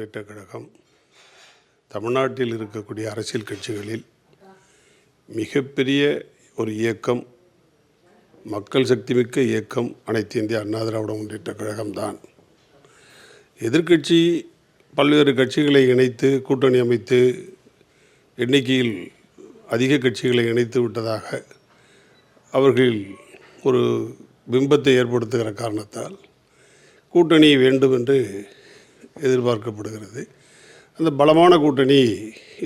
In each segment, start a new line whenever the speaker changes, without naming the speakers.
முன்னேற்றக் கழகம் தமிழ்நாட்டில் இருக்கக்கூடிய அரசியல் கட்சிகளில் மிகப்பெரிய ஒரு இயக்கம், மக்கள் சக்திமிக்க இயக்கம் அனைத்து இந்திய அண்ணா திராவிட முன்னேற்றக் கழகம்தான். எதிர்க்கட்சி பல்வேறு கட்சிகளை இணைத்து கூட்டணி அமைத்து எண்ணிக்கையில் அதிக கட்சிகளை இணைத்து விட்டதாக அவர்கள் ஒரு பிம்பத்தை ஏற்படுத்துகிற காரணத்தால் கூட்டணி வேண்டும் என்று எதிர்பார்க்கப்படுகிறது. அந்த பலமான கூட்டணி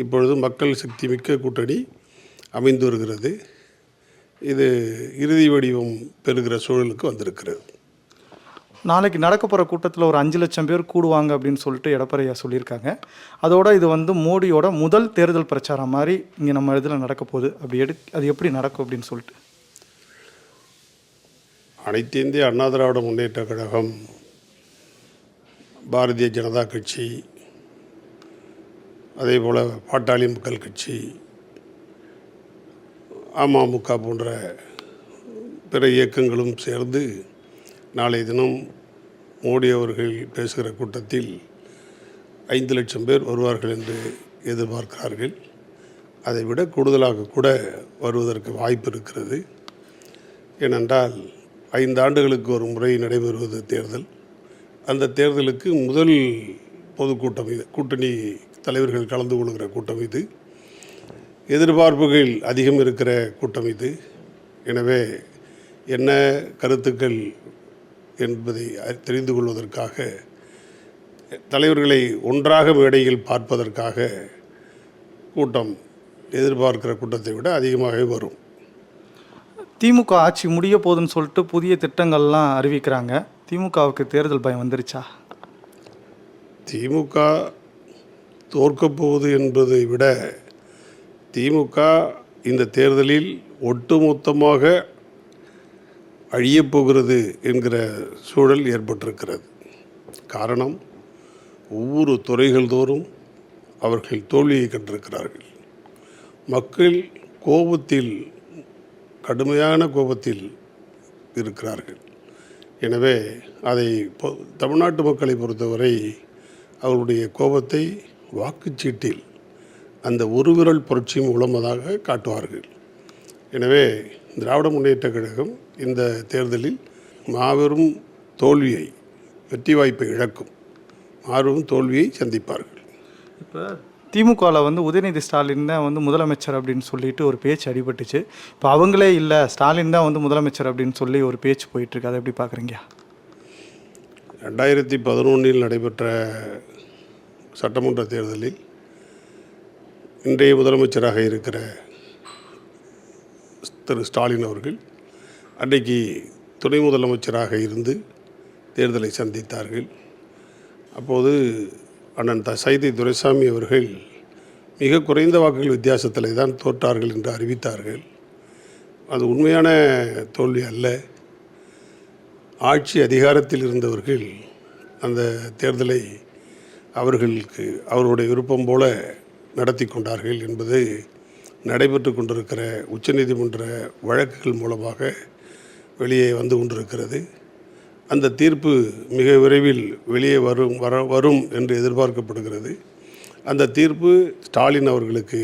இப்பொழுது மக்கள் சக்தி மிக்க கூட்டணி அமைந்து வருகிறது. இது இறுதி வடிவம் பெறுகிற சூழலுக்கு வந்திருக்கிறது.
நாளைக்கு நடக்க போகிற கூட்டத்தில் ஒரு 5 லட்சம் பேர் கூடுவாங்க அப்படின்னு சொல்லிட்டு எடப்பாடியா சொல்லியிருக்காங்க. அதோட இது மோடியோட முதல் தேர்தல் பிரச்சாரம் மாதிரி இங்கே நம்ம இதில் நடக்க போகுது. அது எப்படி நடக்கும் அப்படின்னு சொல்லிட்டு
அனைத்து இந்திய அண்ணா திராவிட முன்னேற்றக் கழகம், பாரதிய ஜனதா கட்சி, அதே போல் பாட்டாளி மக்கள் கட்சி, அமமுக போன்ற பிற இயக்கங்களும் சேர்ந்து நாளைய தினம் மோடி அவர்கள் பேசுகிற கூட்டத்தில் 5 லட்சம் பேர் வருவார்கள் என்று எதிர்பார்க்கிறார்கள். அதை விட கூடுதலாக கூட வருவதற்கு வாய்ப்பு இருக்கிறது. ஏனென்றால் 5 ஆண்டுகளுக்கு ஒரு முறை நடைபெறுவது தேர்தல். அந்த தேர்தலுக்கு முதல் பொதுக்கூட்டம் இது, கூட்டணி தலைவர்கள் கலந்து கொள்கிற கூட்டம் இது, எதிர்பார்ப்புகள் அதிகம் இருக்கிற கூட்டம் இது. எனவே என்ன கருத்துக்கள் என்பதை தெரிந்து கொள்வதற்காக, தலைவர்களை ஒன்றாக மேடையில் பார்ப்பதற்காக கூட்டம் எதிர்பார்க்கிற கூட்டத்தை விட அதிகமாகவே வரும்.
திமுக ஆட்சி முடிய போகுதுன்னு சொல்லிட்டு புதிய திட்டங்கள்லாம் அறிவிக்கிறாங்க. திமுகவுக்கு தேர்தல் பயம் வந்துருச்சா?
திமுக தோற்கப் போகுது என்பதை விட திமுக இந்த தேர்தலில் ஒட்டுமொத்தமாக அழியப்போகிறது என்கிற சூழல் ஏற்பட்டிருக்கிறது. காரணம், ஒவ்வொரு துறைகள் தோறும் அவர்கள் தோல்வியை கண்டிருக்கிறார்கள். மக்கள் கோபத்தில், கடுமையான கோபத்தில் இருக்கிறார்கள். எனவே அதை தமிழ்நாட்டு மக்களை பொறுத்தவரை அவர்களுடைய கோபத்தை வாக்குச்சீட்டில் அந்த ஒரு விரல் புரட்சி மூலமாக காட்டுவார்கள். எனவே திராவிட முன்னேற்றக் கழகம் இந்த தேர்தலில் மாபெரும் தோல்வியை, வெற்றி வாய்ப்பை இழக்கும், மாபெரும் தோல்வியை சந்திப்பார்கள்.
இப்போ திமுகவில் உதயநிதி ஸ்டாலின் தான் முதலமைச்சர் அப்படின்னு சொல்லிட்டு ஒரு பேச்சு அடிபட்டுச்சு. இப்போ அவங்களே இல்லை, ஸ்டாலின் தான் முதலமைச்சர் அப்படின்னு சொல்லி ஒரு பேச்சு போயிட்டுருக்கு. அதை எப்படி பார்க்குறீங்க?
2011 நடைபெற்ற சட்டமன்ற தேர்தலில் இன்றைய முதலமைச்சராக இருக்கிற திரு ஸ்டாலின் அவர்கள் அன்றைக்கு துணை முதலமைச்சராக இருந்து தேர்தலை சந்தித்தார்கள். அப்போது அண்ணன் சைதை துரைசாமி அவர்கள் மிக குறைந்த வாக்குகள் வித்தியாசத்தில் தான் தோற்றார்கள் என்று அறிவித்தார்கள். அது உண்மையான தோல்வி அல்ல. ஆட்சி அதிகாரத்தில் இருந்தவர்கள் அந்த தேர்தலை அவர்களுடைய விருப்பம் போல நடத்தி கொண்டார்கள் என்பது நடைபெற்று கொண்டிருக்கிற உச்சநீதிமன்ற வழக்குகள் மூலமாக வெளியே வந்து கொண்டிருக்கிறது. அந்த தீர்ப்பு மிக விரைவில் வெளியே வரும் என்று எதிர்பார்க்கப்படுகிறது. அந்த தீர்ப்பு ஸ்டாலின் அவர்களுக்கு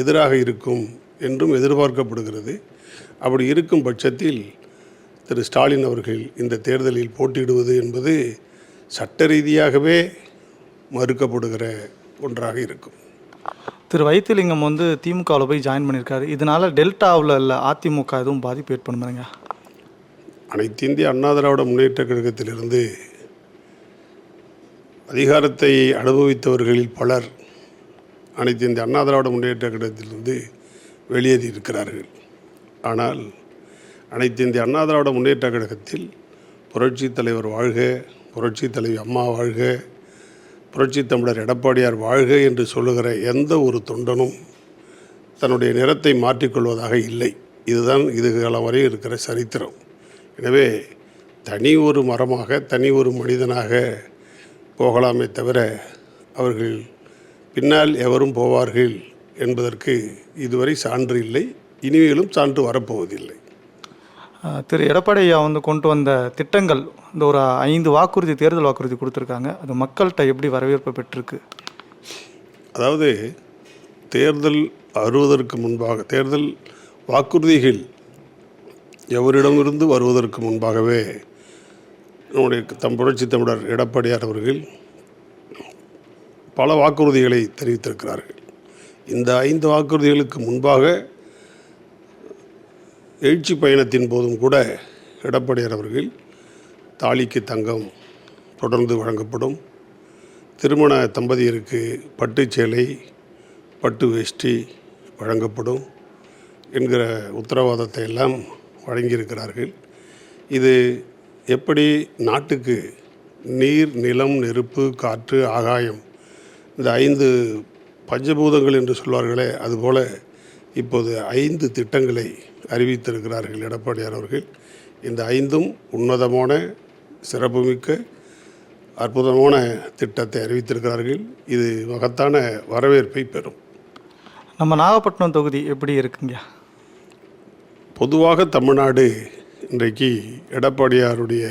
எதிராக இருக்கும் என்றும் எதிர்பார்க்கப்படுகிறது. அப்படி இருக்கும் பட்சத்தில் திரு ஸ்டாலின் அவர்கள் இந்த தேர்தலில் போட்டியிடுவது என்பது சட்ட ரீதியாகவே மறுக்கப்படுகிற ஒன்றாக இருக்கும்.
திரு வைத்திலிங்கம் திமுகவில் போய் ஜாயின் பண்ணியிருக்காரு. இதனால் டெல்டாவில் இல்லை அதிமுக எதுவும் பாதிப்பு ஏற்படுமாங்க?
அனைத்து இந்திய அண்ணா திராவிட முன்னேற்றக் கழகத்திலிருந்து அதிகாரத்தை அனுபவித்தவர்களில் பலர் அனைத்து இந்திய அண்ணா திராவிட முன்னேற்றக் கழகத்திலிருந்து வெளியேறி இருக்கிறார்கள். ஆனால் அனைத்து இந்திய அண்ணா திராவிட முன்னேற்றக் கழகத்தில் புரட்சி தலைவர் வாழ்க, புரட்சி தலைவி அம்மா வாழ்க, புரட்சி தமிழர் எடப்பாடியார் வாழ்க என்று சொல்லுகிற எந்த ஒரு தொண்டனும் தன்னுடைய நிறத்தை மாற்றிக்கொள்வதாக இல்லை. இதுதான் இதுகாலம் வரை இருக்கிற சரித்திரம். எனவே தனி ஒரு மரமாக, தனி ஒரு மனிதனாக போகலாமே தவிர அவர்கள் பின்னால் எவரும் போவார்கள் என்பதற்கு இதுவரை சான்று இல்லை, இனிமேலும் சான்று வரப்போவதில்லை.
திரு எடப்பாடி ஐயா வந்து கொண்டு வந்த திட்டங்கள், இந்த ஒரு 5 வாக்குறுதி, தேர்தல் வாக்குறுதி கொடுத்துருக்காங்க. அது மக்கள்கிட்ட எப்படி வரவேற்பு பெற்றிருக்கு?
அதாவது தேர்தல் வருவதற்கு முன்பாக, தேர்தல் வாக்குறுதிகள் எவரிடமிருந்து வருவதற்கு முன்பாகவே நம்முடைய புரட்சி தமிழர் எடப்பாடியார் அவர்கள் பல வாக்குறுதிகளை தெரிவித்திருக்கிறார்கள். இந்த 5 வாக்குறுதிகளுக்கு முன்பாக எழுச்சி பயணத்தின் போதும் கூட எடப்பாடியார் அவர்கள் தாலிக்கு தங்கம் தொடர்ந்து வழங்கப்படும், திருமண தம்பதியருக்கு பட்டுச் சேலை, பட்டு வேஷ்டி வழங்கப்படும் என்கிற உத்தரவாதத்தை எல்லாம் வழங்கியிருக்கிறார்கள். இது எப்படி நாட்டுக்கு நீர், நிலம், நெருப்பு, காற்று, ஆகாயம், இந்த 5 பஞ்சபூதங்கள் என்று சொல்வார்களே, அதுபோல் இப்போது 5 திட்டங்களை அறிவித்திருக்கிறார்கள் எடப்பாடியார் அவர்கள். இந்த 5ம் உன்னதமான, சிறப்புமிக்க, அற்புதமான திட்டத்தை அறிவித்திருக்கிறார்கள். இது மகத்தான வரவேற்பை பெறும்.
நம்ம நாகப்பட்டினம் தொகுதி எப்படி இருக்குங்க?
பொதுவாக தமிழ்நாடு இன்றைக்கு எடப்பாடியாருடைய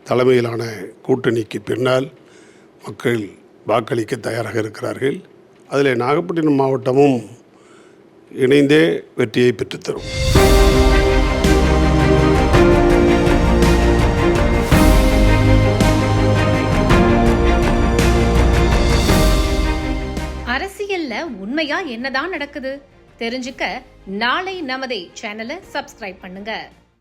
தலைமையிலான கூட்டணிக்கு பின்னால் மக்கள் வாக்களிக்க தயாராக இருக்கிறார்கள். அதில் நாகப்பட்டினம் மாவட்டமும் இணைந்தே வெற்றியை பெற்றுத்தரும்.
அரசியல்ல உண்மையா என்னதான் நடக்குது தெரிஞ்சுக்க நாளை நமதே சேனலை சப்ஸ்கிரைப் பண்ணுங்க.